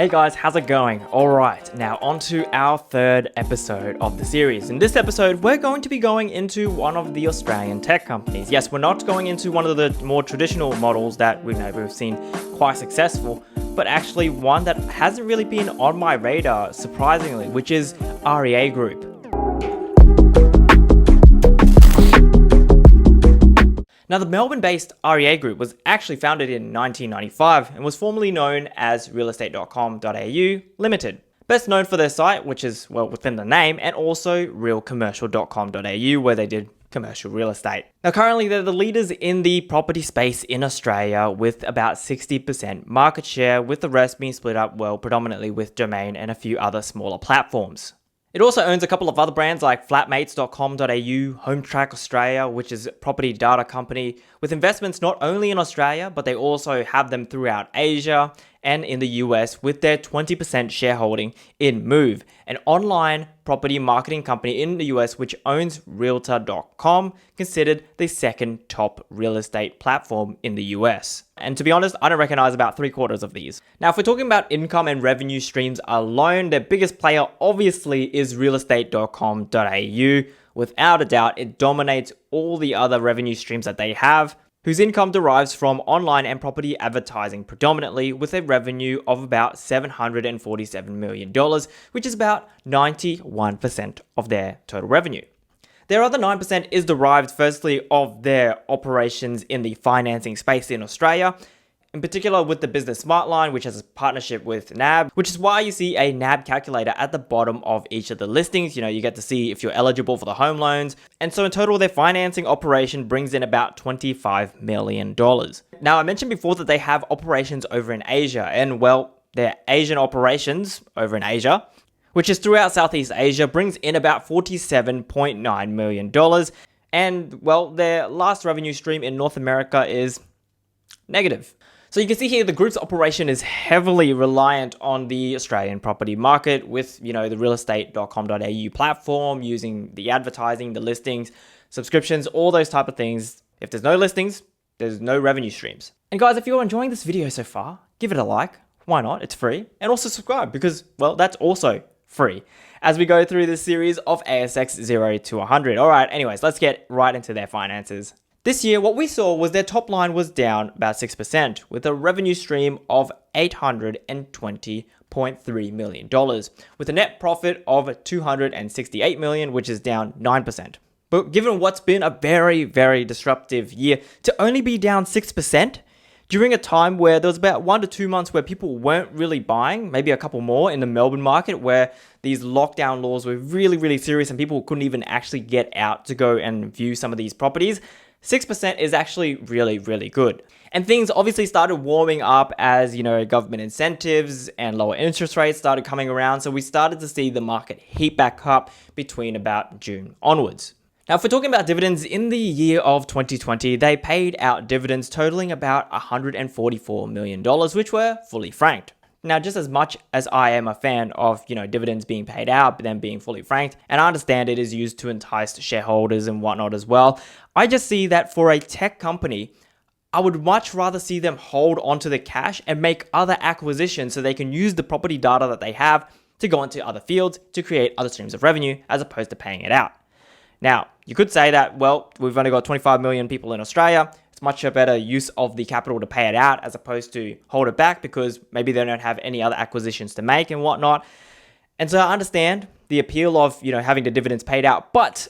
Hey guys, how's it going? Alright, now on to our third episode of the series. In this episode, we're going to be going into one of the Australian tech companies. Yes, we're not going into one of the more traditional models that we've seen quite successful, but actually one that hasn't really been on my radar, surprisingly, which is REA Group. Now, the Melbourne-based REA Group was actually founded in 1995 and was formerly known as realestate.com.au Limited. Best known for their site, which is, well, within the name, and also realcommercial.com.au, where they did commercial real estate. Now, currently, they're the leaders in the property space in Australia with about 60% market share, with the rest being split up, well, predominantly with Domain and a few other smaller platforms. It also owns a couple of other brands like flatmates.com.au, HomeTrack Australia, which is a property data company with investments not only in Australia, but they also have them throughout Asia and in the US with their 20% shareholding in Move, an online property marketing company in the US which owns Realtor.com, considered the second top real estate platform in the US. And to be honest, I don't recognize about 3/4 of these. Now, if we're talking about income and revenue streams alone, their biggest player obviously is realestate.com.au. Without a doubt, it dominates all the other revenue streams that they have, whose income derives from online and property advertising predominantly, with a revenue of about $747 million, which is about 91% of their total revenue. Their other 9% is derived firstly of their operations in the financing space in Australia, in particular with the Business Smart line, which has a partnership with NAB, which is why you see a NAB calculator at the bottom of each of the listings. You get to see if you're eligible for the home loans. And so in total, their financing operation brings in about $25 million. Now, I mentioned before that they have operations over in Asia, and well, their Asian operations over in Asia, which is throughout Southeast Asia, brings in about $47.9 million. And well, their last revenue stream in North America is negative. So you can see here the group's operation is heavily reliant on the Australian property market with, the realestate.com.au platform, using the advertising, the listings, subscriptions, all those type of things. If there's no listings, there's no revenue streams. And guys, if you're enjoying this video so far, give it a like. Why not? It's free. And also subscribe because, well, that's also free as we go through this series of ASX 0 to 100. All right, anyways, let's get right into their finances. This year, what we saw was their top line was down about 6%, with a revenue stream of $820.3 million, with a net profit of $268 million, which is down 9%. But given what's been a very, very disruptive year, to only be down 6%, during a time where there was about 1 to 2 months where people weren't really buying, maybe a couple more in the Melbourne market where these lockdown laws were really, really serious and people couldn't even actually get out to go and view some of these properties, 6% is actually really, really good. And things obviously started warming up as, government incentives and lower interest rates started coming around. So we started to see the market heat back up between about June onwards. Now, if we're talking about dividends, in the year of 2020, they paid out dividends totaling about $144 million, which were fully franked. Now, just as much as I am a fan of, dividends being paid out, but then being fully franked, and I understand it is used to entice shareholders and whatnot as well, I just see that for a tech company, I would much rather see them hold onto the cash and make other acquisitions so they can use the property data that they have to go into other fields to create other streams of revenue as opposed to paying it out. Now, you could say that, well, we've only got 25 million people in Australia. It's much a better use of the capital to pay it out as opposed to hold it back because maybe they don't have any other acquisitions to make and whatnot. And so I understand the appeal of, having the dividends paid out, but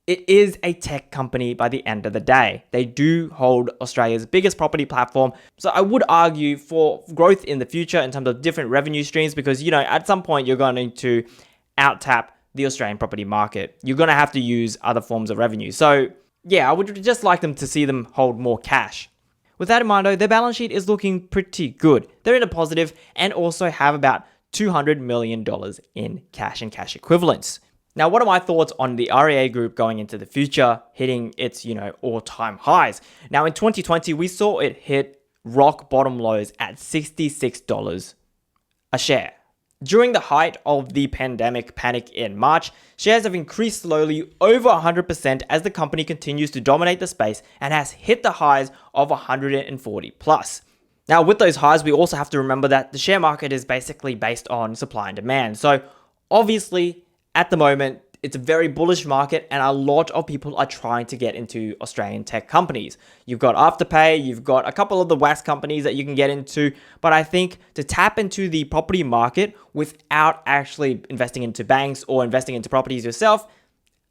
it is a tech company by the end of the day. They do hold Australia's biggest property platform. So I would argue for growth in the future in terms of different revenue streams because, at some point you're going to out-tap the Australian property market. You're going to have to use other forms of revenue. So yeah, I would just like them to see them hold more cash. With that in mind though, their balance sheet is looking pretty good. They're in a positive and also have about $200 million in cash and cash equivalents. Now, what are my thoughts on the REA Group going into the future, hitting its, all-time highs? Now, in 2020, we saw it hit rock bottom lows at $66 a share. During the height of the pandemic panic in March, shares have increased slowly over 100% as the company continues to dominate the space and has hit the highs of 140 plus. Now, with those highs, we also have to remember that the share market is basically based on supply and demand. So obviously, at the moment, it's a very bullish market and a lot of people are trying to get into Australian tech companies. You've got Afterpay, you've got a couple of the WAS companies that you can get into, but I think to tap into the property market without actually investing into banks or investing into properties yourself,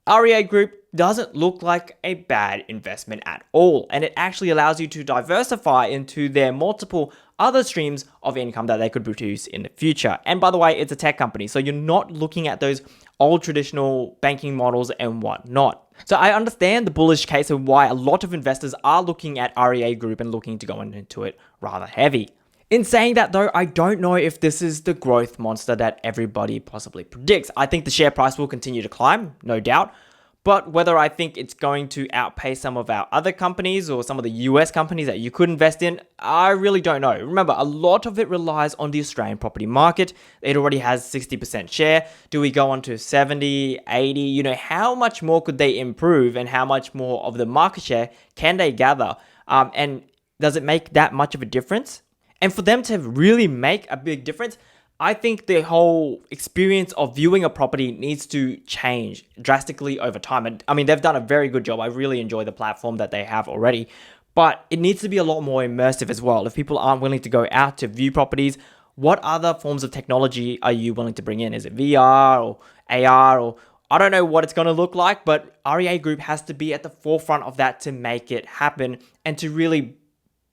REA Group doesn't look like a bad investment at all, and it actually allows you to diversify into their multiple other streams of income that they could produce in the future. And by the way, it's a tech company, so you're not looking at those old traditional banking models and whatnot. So I understand the bullish case of why a lot of investors are looking at REA Group and looking to go into it rather heavy. In saying that though, I don't know if this is the growth monster that everybody possibly predicts. I think the share price will continue to climb, no doubt. But whether I think it's going to outpace some of our other companies or some of the US companies that you could invest in, I really don't know. Remember, a lot of it relies on the Australian property market. It already has 60% share. Do we go on to 70, 80? You know, how much more could they improve and how much more of the market share can they gather? And does it make that much of a difference? And for them to really make a big difference, I think the whole experience of viewing a property needs to change drastically over time. And I mean, they've done a very good job. I really enjoy the platform that they have already, but it needs to be a lot more immersive as well. If people aren't willing to go out to view properties, what other forms of technology are you willing to bring in? Is it VR or AR or I don't know what it's going to look like, but REA Group has to be at the forefront of that to make it happen and to really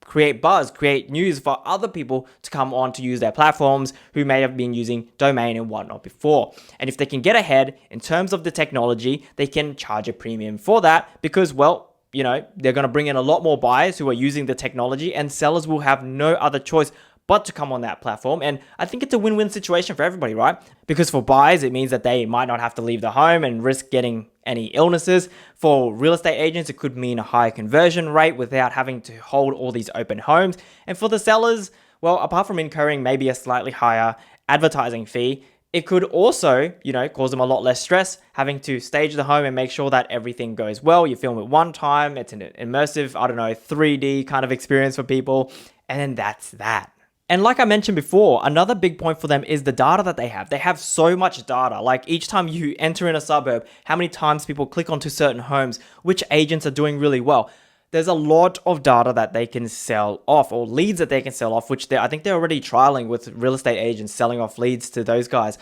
create buzz, create news for other people to come on to use their platforms who may have been using domain and whatnot before. And if they can get ahead in terms of the technology, they can charge a premium for that because, well, you know, they're going to bring in a lot more buyers who are using the technology and sellers will have no other choice but to come on that platform. And I think it's a win-win situation for everybody, right? Because for buyers, it means that they might not have to leave the home and risk getting any illnesses. For real estate agents, it could mean a higher conversion rate without having to hold all these open homes. And for the sellers, well, apart from incurring maybe a slightly higher advertising fee, it could also, you know, cause them a lot less stress having to stage the home and make sure that everything goes well. You film it one time, it's an immersive, 3D kind of experience for people, and then that's that. And like I mentioned before, another big point for them is the data that they have. They have so much data. Like each time you enter in a suburb, how many times people click onto certain homes, which agents are doing really well. There's a lot of data that they can sell off or leads that they can sell off, which I think they're already trialing with real estate agents selling off leads to those guys.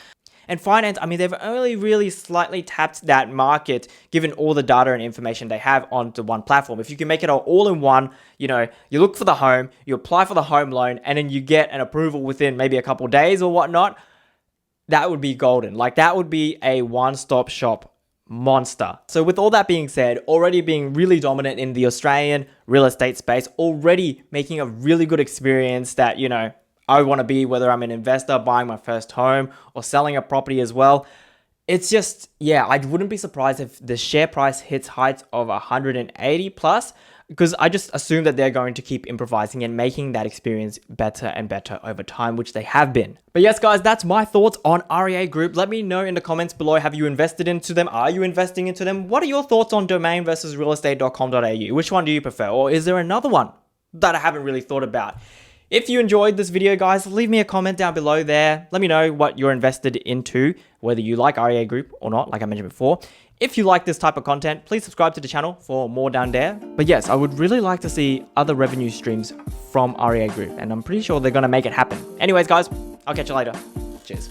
And finance, I mean, they've only really slightly tapped that market given all the data and information they have onto one platform. If you can make it all in one, you know, you look for the home, you apply for the home loan, and then you get an approval within maybe a couple of days or whatnot, that would be golden. Like that would be a one-stop shop monster. So with all that being said, already being really dominant in the Australian real estate space, already making a really good experience that, you know, I want to be, whether I'm an investor buying my first home or selling a property as well. It's just, yeah, I wouldn't be surprised if the share price hits heights of 180 plus, because I just assume that they're going to keep improvising and making that experience better and better over time, which they have been. But yes, guys, that's my thoughts on REA Group. Let me know in the comments below, have you invested into them? Are you investing into them? What are your thoughts on domain versus realestate.com.au? Which one do you prefer? Or is there another one that I haven't really thought about? If you enjoyed this video, guys, leave me a comment down below there. Let me know what you're invested into, whether you like REA Group or not, like I mentioned before. If you like this type of content, please subscribe to the channel for more down there. But yes, I would really like to see other revenue streams from REA Group, and I'm pretty sure they're going to make it happen. Anyways, guys, I'll catch you later. Cheers.